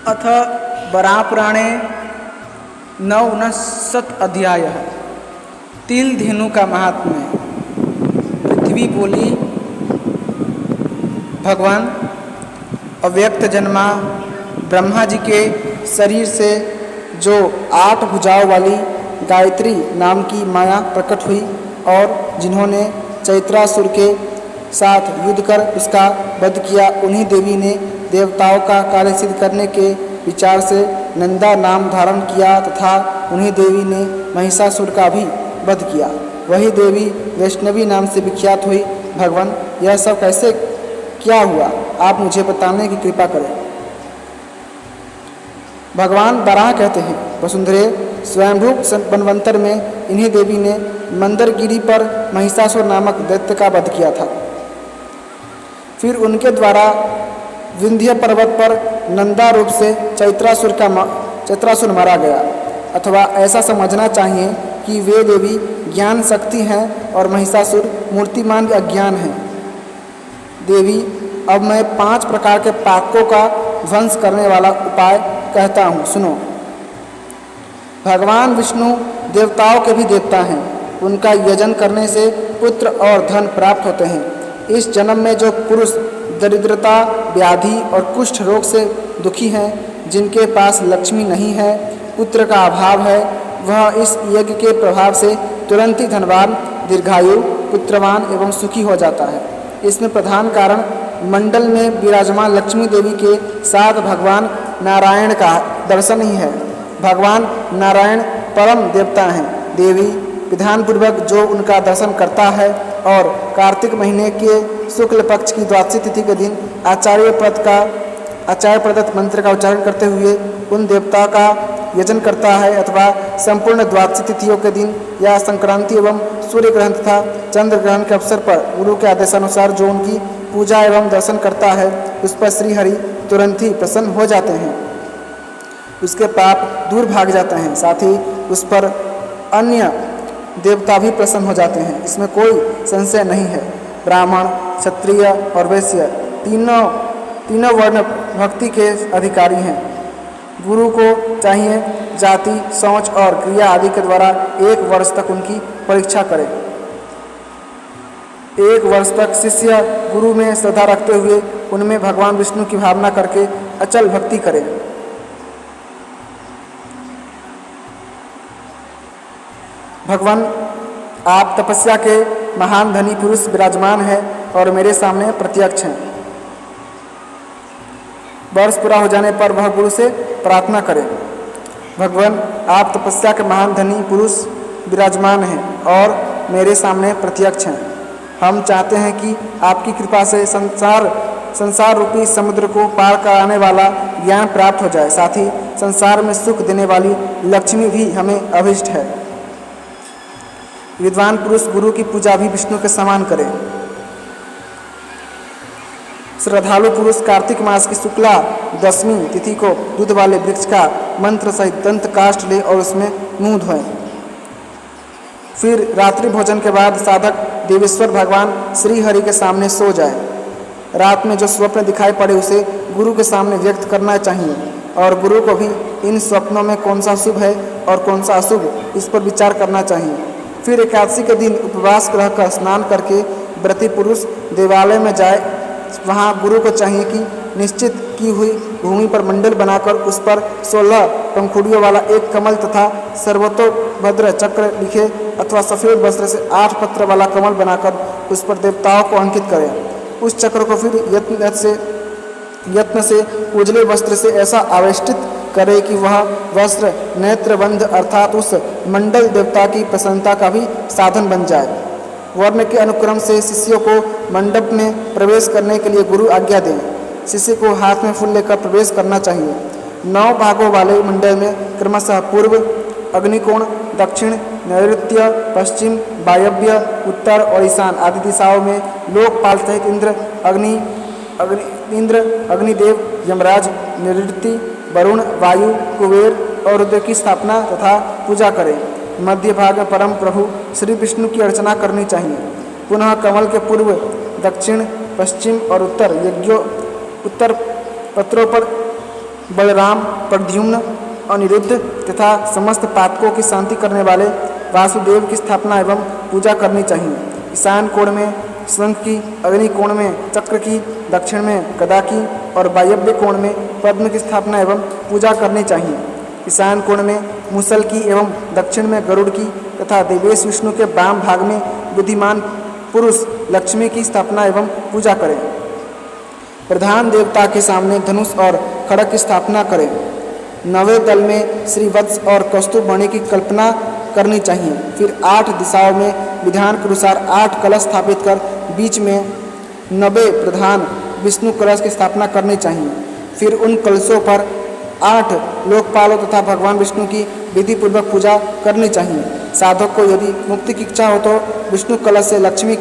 अथ वराहपुराणे नवनशत् अध्याय। तिल धेनु का महात्म्य। पृथ्वी बोली, भगवान अव्यक्त जन्मा ब्रह्मा जी के शरीर से जो 8 भुजाओं वाली गायत्री नाम की माया प्रकट हुई और जिन्होंने चैत्रासुर के साथ युद्ध कर उसका वध किया, उन्हीं देवी ने देवताओं का कार्य सिद्ध करने के विचार से नंदा नाम धारण किया तथा उन्हीं देवी ने महिषासुर का भी वध किया। वही देवी वैष्णवी नाम से विख्यात हुई। भगवान, यह सब कैसे क्या हुआ, आप मुझे बताने की कृपा करें। भगवान वराह कहते हैं, वसुंधरे, स्वयंभू वनवंतर में इन्हीं देवी ने मंदरगिरी पर महिषासुर नामक दैत्य का वध किया था। फिर उनके द्वारा विंध्य पर्वत पर नंदा रूप से चैत्रासुर मारा गया। अथवा ऐसा समझना चाहिए कि वे देवी ज्ञान शक्ति हैं और महिषासुर मूर्तिमान अज्ञान हैं। देवी, अब मैं 5 प्रकार के पापों का ध्वंस करने वाला उपाय कहता हूँ, सुनो। भगवान विष्णु देवताओं के भी देवता हैं। उनका यजन करने से पुत्र और धन प्राप्त होते हैं। इस जन्म में जो पुरुष दरिद्रता, व्याधि और कुष्ठ रोग से दुखी हैं, जिनके पास लक्ष्मी नहीं है, पुत्र का अभाव है, वह इस यज्ञ के प्रभाव से तुरंत ही धनवान, दीर्घायु, पुत्रवान एवं सुखी हो जाता है। इसमें प्रधान कारण मंडल में विराजमान लक्ष्मी देवी के साथ भगवान नारायण का दर्शन ही है। भगवान नारायण परम देवता हैं। देवी विधानपूर्वक जो उनका दर्शन करता है और कार्तिक महीने के शुक्ल पक्ष की द्वादशी तिथि के दिन आचार्य प्रदत्त मंत्र का उच्चारण करते हुए उन देवता का यजन करता है, अथवा संपूर्ण द्वादशी तिथियों के दिन या संक्रांति एवं सूर्य ग्रहण तथा चंद्र ग्रहण के अवसर पर गुरु के आदेशानुसार जो उनकी पूजा एवं दर्शन करता है, उस पर श्री हरि तुरंत ही प्रसन्न हो जाते हैं। उसके पाप दूर भाग जाते हैं। साथ ही उस पर अन्य देवता भी प्रसन्न हो जाते हैं। इसमें कोई संशय नहीं है। ब्राह्मण, क्षत्रिय और वैश्य तीनों वर्ण भक्ति के अधिकारी हैं। गुरु को चाहिए जाति, सोच और क्रिया आदि के द्वारा 1 वर्ष तक उनकी परीक्षा करे। 1 वर्ष तक शिष्य गुरु में श्रद्धा रखते हुए उनमें भगवान विष्णु की भावना करके अचल भक्ति करे। भगवान, आप तपस्या के महान धनी पुरुष विराजमान हैं और मेरे सामने प्रत्यक्ष हैं। वर्ष पूरा हो जाने पर वह गुरु से प्रार्थना करें। भगवान, आप तपस्या के महान धनी पुरुष विराजमान हैं और मेरे सामने प्रत्यक्ष हैं। हम चाहते हैं कि आपकी कृपा से संसार रूपी समुद्र को पार कराने वाला ज्ञान प्राप्त हो जाए। साथ ही संसार में सुख देने वाली लक्ष्मी भी हमें अभिष्ट है। विद्वान पुरुष गुरु की पूजा भी विष्णु के समान करें। श्रद्धालु पुरुष कार्तिक मास की शुक्ला दशमी तिथि को दूध वाले वृक्ष का मंत्र सहित दंत काष्ठ ले और उसमें मुंह धोएं। फिर रात्रि भोजन के बाद साधक देवेश्वर भगवान श्री हरि के सामने सो जाए। रात में जो स्वप्न दिखाई पड़े उसे गुरु के सामने व्यक्त करना चाहिए और गुरु को भी इन स्वप्नों में कौन सा शुभ है और कौन सा अशुभ, इस पर विचार करना चाहिए। फिर एकादशी के दिन उपवास रहकर स्नान करके व्रती पुरुष देवालय में जाए। वहाँ गुरु को चाहिए कि निश्चित की हुई भूमि पर मंडल बनाकर उस पर 16 पंखुड़ियों वाला एक कमल तथा सर्वतोभद्र चक्र लिखे, अथवा सफ़ेद वस्त्र से 8 पत्र वाला कमल बनाकर उस पर देवताओं को अंकित करें। उस चक्र को फिर यत्न से उजले वस्त्र से ऐसा आवेष्टित करे कि वह वस्त्र नेत्रबंध अर्थात उस मंडल देवता की प्रसन्नता का भी साधन बन जाए। वर्ण के अनुक्रम से शिष्यों को मंडप में प्रवेश करने के लिए गुरु आज्ञा दें। शिष्य को हाथ में फूल लेकर प्रवेश करना चाहिए। 9 भागों वाले मंडल में क्रमशः पूर्व, अग्निकोण, दक्षिण, नैऋत्य, पश्चिम, वायव्य, उत्तर और ईशान आदि दिशाओं में लोकपाल सहित इंद्र, अग्निदेव, यमराज, नैऋत्य, वरुण, वायु, कुबेर और रुद्र की स्थापना तथा पूजा करें। मध्य भाग में परम प्रभु श्री विष्णु की अर्चना करनी चाहिए। पुनः कमल के पूर्व, दक्षिण, पश्चिम और उत्तर पत्रों पर बलराम, प्रद्युम्न, अनिरुद्ध तथा समस्त पातकों की शांति करने वाले वासुदेव की स्थापना एवं पूजा करनी चाहिए। ईशान कोण में शंख की, अग्नि कोण में चक्र की, दक्षिण में गदा की और वायव्य कोण में पद्म की स्थापना एवं पूजा करनी चाहिए। ईशान कोण में मूसल की एवं दक्षिण में गरुड़ की तथा देवेश विष्णु के वाम भाग में बुद्धिमान पुरुष लक्ष्मी की स्थापना एवं पूजा करें। प्रधान देवता के सामने धनुष और खड़ग की स्थापना करें। नवे दल में श्रीवत्स और कौस्तुभमणि की कल्पना करनी चाहिए। फिर 8 दिशाओं में विधान के अनुसार 8 कलश स्थापित कर बीच में 90 प्रधान विष्णु कलश की स्थापना करनी चाहिए। फिर उन कलशों पर 8 लोकपालों तथा भगवान विष्णु की विधि पूर्वक पूजा करनी चाहिए। साधक को यदि मुक्ति की इच्छा हो तो विष्णु कलश से लक्ष्मी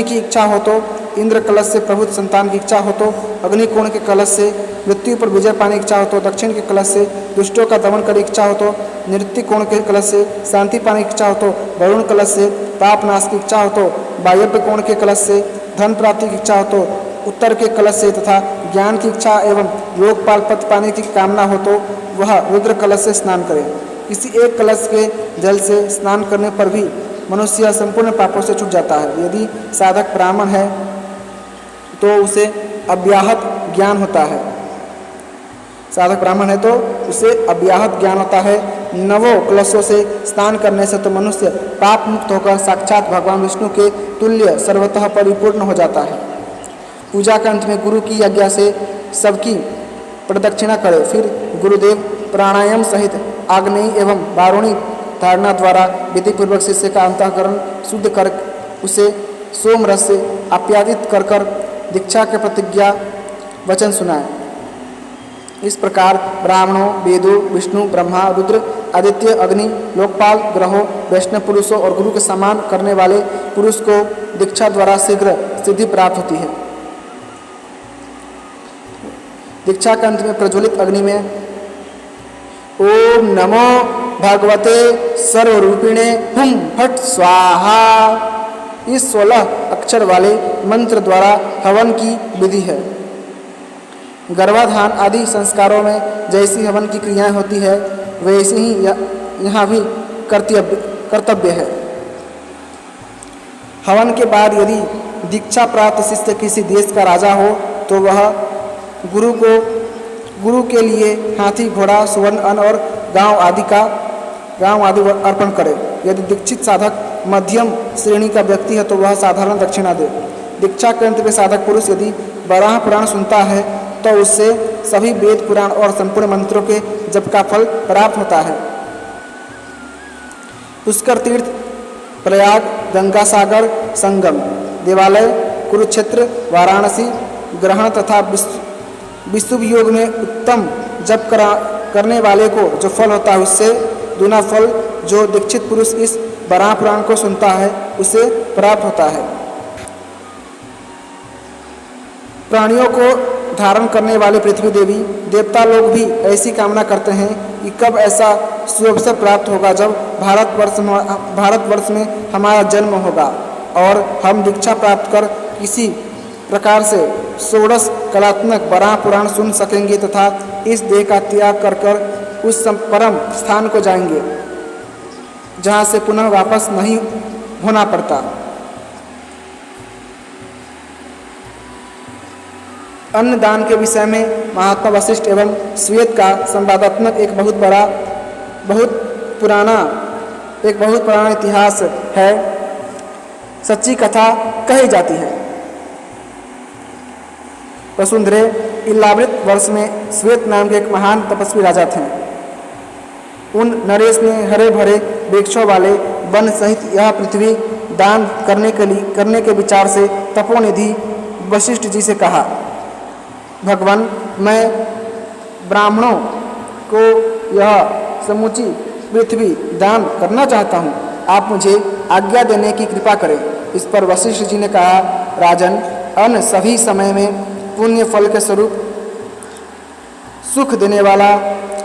की इच्छा हो तो इंद्र कलश से प्रभुत संतान की इच्छा हो तो अग्नि कोण के कलश से मृत्यु पर विजय पाने की इच्छा हो तो दक्षिण के कलश से दुष्टों का दमन करने की इच्छा हो तो नृत्य कोण के कलश से शांति पाने की इच्छा हो तो वरुण कलश से पाप नाश की इच्छा हो तो वायव्य कोण के कलश से धन प्राप्ति की इच्छा हो तो उत्तर के कलश से तथा ज्ञान की इच्छा एवं लोकपाल पद पाने की कामना हो तो वह रुद्र कलश से स्नान करे। किसी एक कलश के जल से स्नान करने पर भी मनुष्य संपूर्ण पापों से छूट जाता है। यदि साधक ब्राह्मण है तो उसे अव्याहत ज्ञान होता है। साधक ब्राह्मण है तो उसे अव्याहत ज्ञान होता है। नवों कलशों से स्नान करने से तो मनुष्य पाप मुक्त होकर साक्षात भगवान विष्णु के तुल्य सर्वतः परिपूर्ण हो जाता है। पूजा के अंत में गुरु की आज्ञा से सबकी प्रदक्षिणा करे। फिर गुरुदेव प्राणायाम सहित आग्नेय एवं वारुणी धारणा द्वारा विधि पूर्वक शिष्य का अंतःकरण शुद्ध कर उसे सोम रस से आप्यादित कर दीक्षा के प्रतिज्ञा वचन सुनाए। इस प्रकार ब्राह्मणों, वेदों, विष्णु, ब्रह्मा, रुद्र, आदित्य, अग्नि, लोकपाल, ग्रहों, वैष्णव पुरुषों और गुरु के सम्मान करने वाले पुरुष को दीक्षा द्वारा शीघ्र सिद्धि प्राप्त होती है। दीक्षा के अंत में प्रज्वलित अग्नि में ओम नमो भगवते सर्वरूपिणे हुम फट स्वाहा इस 16 अक्षर वाले मंत्र द्वारा हवन की विधि है। गर्भाधान आदि संस्कारों में जैसी हवन की क्रियाएं होती है वैसी ही यहाँ भी कर्तव्य है। हवन के बाद यदि दीक्षा प्राप्त शिष्य किसी देश का राजा हो तो वह गुरु के लिए हाथी, घोड़ा, सुवर्ण, अन्न और गांव आदि अर्पण करे। यदि दीक्षित साधक मध्यम श्रेणी का व्यक्ति है तो वह साधारण दक्षिणा दे। दीक्षा के अंत में साधक पुरुष यदि वराह पुराण सुनता है तो उससे सभी वेद, पुराण और संपूर्ण मंत्रों के जप का फल प्राप्त होता है। पुष्कर तीर्थ, प्रयाग, गंगा सागर संगम, देवालय, कुरुक्षेत्र, वाराणसी, ग्रहण तथा विशुभ योग में उत्तम जप करने वाले को जो फल होता है उससे दूना फल जो दीक्षित पुरुष इस वराह पुराण को सुनता है उसे प्राप्त होता है। प्राणियों को धारण करने वाले पृथ्वी देवी, देवता लोग भी ऐसी कामना करते हैं कि कब ऐसा सुअवसर प्राप्त होगा जब भारतवर्ष में हमारा जन्म होगा और हम दीक्षा प्राप्त कर किसी प्रकार से षोडश कलात्मक वराह पुराण सुन सकेंगे तथा इस देह का त्याग कर उस परम स्थान को जाएंगे जहाँ से पुनः वापस नहीं होना पड़ता। अन्नदान के विषय में महात्मा वशिष्ठ एवं श्वेत का संवादात्मक एक बहुत पुराना इतिहास है। सच्ची कथा कही जाती है। वसुंधरे इलावृत वर्ष में श्वेत नाम के एक महान तपस्वी राजा थे। उन नरेश ने हरे भरे वृक्षों वाले वन सहित यह पृथ्वी दान करने के विचार से तपोनिधि वशिष्ठ जी से कहा, भगवान, मैं ब्राह्मणों को यह समूची पृथ्वी दान करना चाहता हूँ, आप मुझे आज्ञा देने की कृपा करें। इस पर वशिष्ठ जी ने कहा, राजन, अन्न सभी समय में पुण्य फल के स्वरूप सुख देने वाला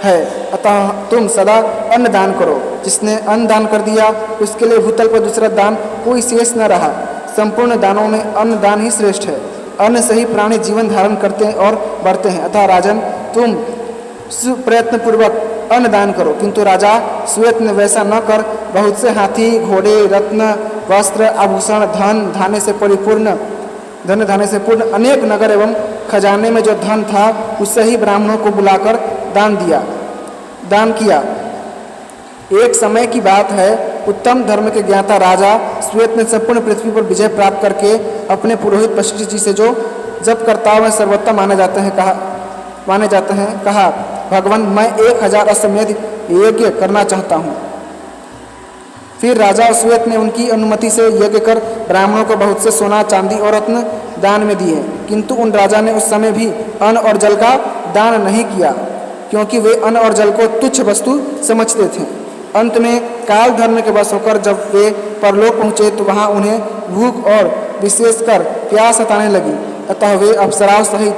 है, अतः तुम सदा अन्न दान करो। जिसने अन्न दान कर दिया उसके लिए भूतल पर दूसरा दान कोई शेष न रहा। संपूर्ण दानों में अन्न दान ही श्रेष्ठ है। अन्न से ही प्राणी जीवन धारण करते हैं और बढ़ते हैं। अतः राजन, तुम प्रयत्नपूर्वक अन्न दान करो। किंतु राजा श्वेत ने वैसा न कर बहुत से हाथी, घोड़े, रत्न, वस्त्र, आभूषण, धान्य से पूर्ण अनेक नगर एवं खजाने में जो धन था उससे ही ब्राह्मणों को बुलाकर दान किया। एक समय की बात है, उत्तम धर्म के ज्ञाता राजा श्वेत ने संपूर्ण पृथ्वी पर विजय प्राप्त करके अपने पुरोहित वशिष्ठ जी से जो जप कर्ताओं में सर्वोत्तम माने जाते हैं कहा, भगवान मैं 1000 अश्वमेध यज्ञ करना चाहता हूँ। फिर राजा श्वेत ने उनकी अनुमति से यज्ञ कर ब्राह्मणों को बहुत से सोना, चांदी और रत्न दान में दिए। किंतु उन राजा ने उस समय भी अन्न और जल का दान नहीं किया, क्योंकि वे अन्न और जल को तुच्छ वस्तु समझते थे। अंत में काल धर्म के वश होकर जब वे परलोक पहुँचे तो वहाँ उन्हें भूख और विशेषकर प्यास सताने लगी। अतः वे अप्सराओं सहित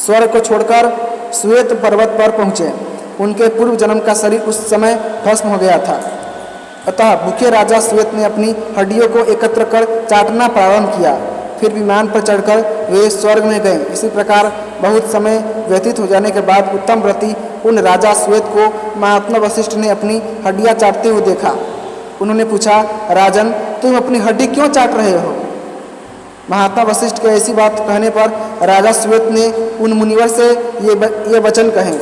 स्वर्ग को छोड़कर श्वेत पर्वत पर पहुँचे। उनके पूर्व जन्म का शरीर उस समय भस्म हो गया था। अतः भूखे राजा श्वेत ने अपनी हड्डियों को एकत्र कर चाटना प्रारंभ किया। फिर विमान पर चढ़कर वे स्वर्ग में गए। इसी प्रकार बहुत समय व्यतीत हो जाने के बाद उत्तम व्रती उन राजा श्वेत को महात्मा वशिष्ठ ने अपनी हड्डियां चाटते हुए देखा। उन्होंने पूछा, राजन तुम अपनी हड्डी क्यों चाट रहे हो? महात्मा वशिष्ठ के ऐसी बात कहने पर राजा श्वेत ने उन मुनिवर से ये वचन कहे,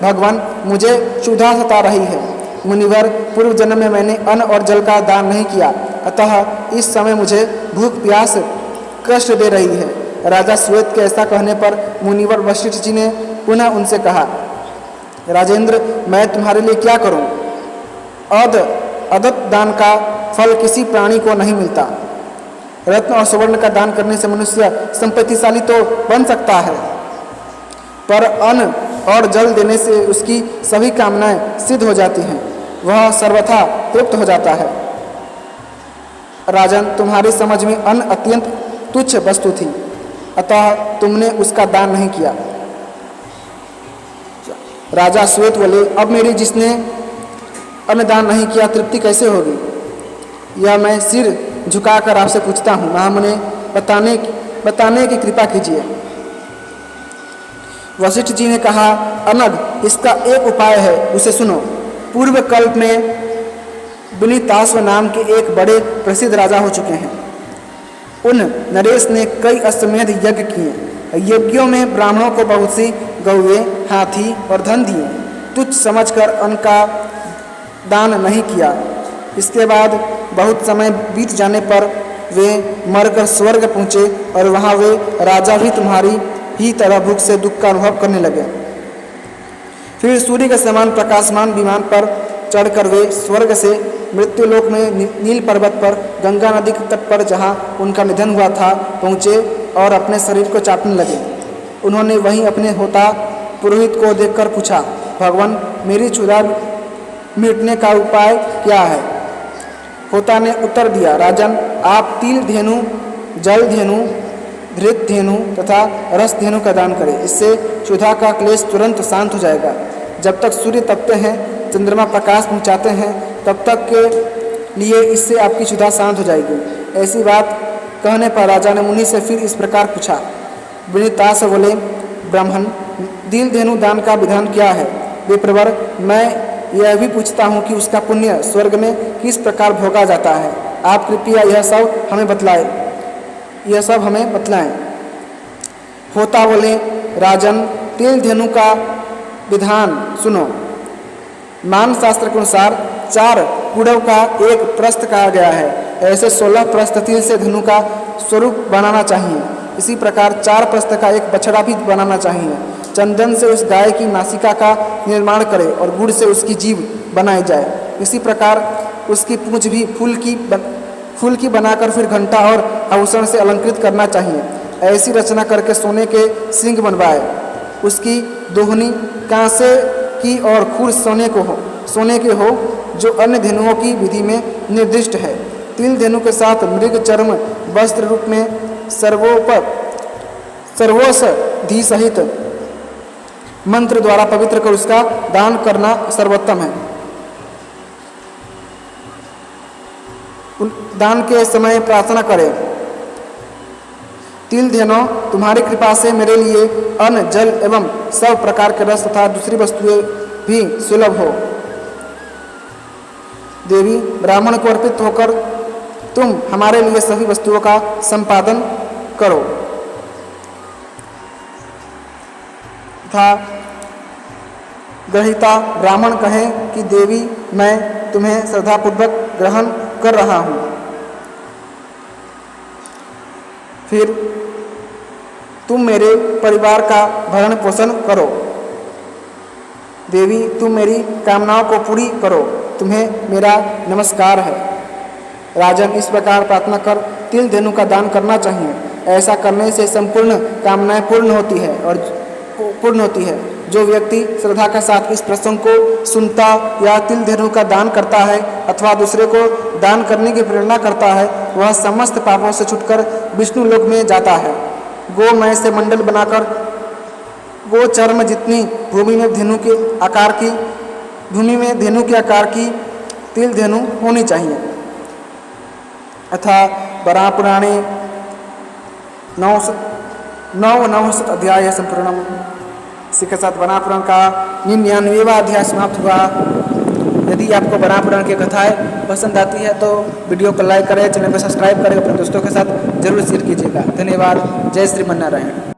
भगवान मुझे क्षुधा सता रही है। मुनिवर, पूर्व जन्म में मैंने अन्न और जल का दान नहीं किया, अतः इस समय मुझे भूख प्यास कष्ट दे रही है। राजा श्वेत के ऐसा कहने पर मुनिवर वशिष्ठ जी ने पुनः उनसे कहा, राजेंद्र मैं तुम्हारे लिए क्या करूं? अदत्त दान का फल किसी प्राणी को नहीं मिलता। रत्न और सुवर्ण का दान करने से मनुष्य संपत्तिशाली तो बन सकता है, पर अन्न और जल देने से उसकी सभी कामनाएं सिद्ध हो जाती हैं, वह सर्वथा तृप्त हो जाता है। राजन तुम्हारी समझ में अन्न अत्यंत तुच्छ वस्तु थी, अतः तुमने उसका दान नहीं किया। राजा श्वेत बोले, अब मेरी जिसने अन्न दान नहीं किया तृप्ति कैसे होगी? यह मैं सिर झुकाकर आपसे पूछता हूँ, महामुने बताने की कृपा कीजिए। वशिष्ठ जी ने कहा, अनग इसका एक उपाय है, उसे सुनो। पूर्व कल्प में विनीताश्व नाम के एक बड़े प्रसिद्ध राजा हो चुके हैं। उन नरेश ने कई अश्वमेध यज्ञ किए। यज्ञों में ब्राह्मणों को बहुत सी गौएं, हाथी और धन दिए। तुच्छ समझकर अन्न का दान नहीं किया। इसके बाद बहुत समय बीत जाने पर वे मरकर स्वर्ग पहुँचे और वहाँ वे राजा भी तुम्हारी ही तरह भूख से दुख का अनुभव करने लगे। फिर सूर्य के समान प्रकाशमान विमान पर चढ़कर वे स्वर्ग से मृत्युलोक में नील पर्वत पर गंगा नदी के तट पर जहाँ उनका निधन हुआ था पहुँचे और अपने शरीर को चाटने लगे। उन्होंने वहीं अपने होता पुरोहित को देखकर पूछा, भगवान मेरी क्षुधा मिटने का उपाय क्या है? होता ने उत्तर दिया, राजन आप तिल धेनु, जल धेनु, धृत धेनु तथा रस धेनु का दान करें। इससे क्षुधा का क्लेश तुरंत शांत हो जाएगा। जब तक सूर्य तपते हैं, चंद्रमा प्रकाश पहुँचाते हैं, तब तक के लिए इससे आपकी क्षुधा शांत हो जाएगी। ऐसी बात कहने पर राजा ने मुनि से फिर इस प्रकार पूछा। विनीता से बोले, ब्राह्मण तिल धेनु दान का विधान क्या है? विप्रवर, मैं यह भी पूछता हूँ कि उसका पुण्य स्वर्ग में किस प्रकार भोगा जाता है। आप कृपया यह सब हमें बतलाएं। होता बोले, राजन तिल धेनु का विधान सुनो। मान शास्त्र के अनुसार 4 कुड़व का एक प्रस्थ कहा गया है। ऐसे 16 प्रस्थ तिल से धेनु का स्वरूप बनाना चाहिए। इसी प्रकार 4 प्रस्थ का एक बछड़ा भी बनाना चाहिए। चंदन से उस गाय की नासिका का निर्माण करें और गुड़ से उसकी जीभ बनाई जाए। इसी प्रकार उसकी पूंछ भी फूल की बनाकर फिर घंटा और आभूषण से अलंकृत करना चाहिए। ऐसी रचना करके सोने के सिंग बनवाए। उसकी दोहनी कांसे की और खुर सोने के हो, जो अन्य धेनुओं की विधि में निर्दिष्ट है। तिल धेनु के साथ मृग चर्म वस्त्र रूप में सर्वोषधि सहित मंत्र द्वारा पवित्र कर उसका दान करना सर्वोत्तम है। दान के समय प्रार्थना करें, तिल धेनो तुम्हारी कृपा से मेरे लिए अन्न जल एवं सब प्रकार के रस तथा दूसरी वस्तुएं भी सुलभ हो। देवी ब्राह्मण को अर्पित होकर तुम हमारे लिए सभी वस्तुओं का संपादन करो तथा ग्रहीता ब्राह्मण कहे कि देवी मैं तुम्हें श्रद्धापूर्वक ग्रहण कर रहा हूँ। फिर तुम मेरे परिवार का भरण पोषण करो। देवी तुम मेरी कामनाओं को पूरी करो, तुम्हें मेरा नमस्कार है। राजन इस प्रकार प्रार्थना कर तिल धेनु का दान करना चाहिए। ऐसा करने से संपूर्ण कामनाएं पूर्ण होती है। जो व्यक्ति श्रद्धा के साथ इस प्रसंग को सुनता या तिल धेनु का दान करता है अथवा दूसरे को दान करने की प्रेरणा करता है, वह समस्त पापों से छुटकर विष्णु लोक में जाता है। गोमय से मंडल बनाकर गो चर्म जितनी भूमि में धेनु के आकार की तिल धेनु होनी चाहिए। अथा वराह पुराणे 9 अध्याय संपूर्णम। इसी के साथ वराह पुराण का 99वां अध्याय समाप्त हुआ। यदि आपको वराह पुराण की कथाएं पसंद आती है तो वीडियो को लाइक करें, चैनल को सब्सक्राइब करें, अपने दोस्तों के साथ जरूर शेयर कीजिएगा। धन्यवाद। जय श्री मन्नारायण।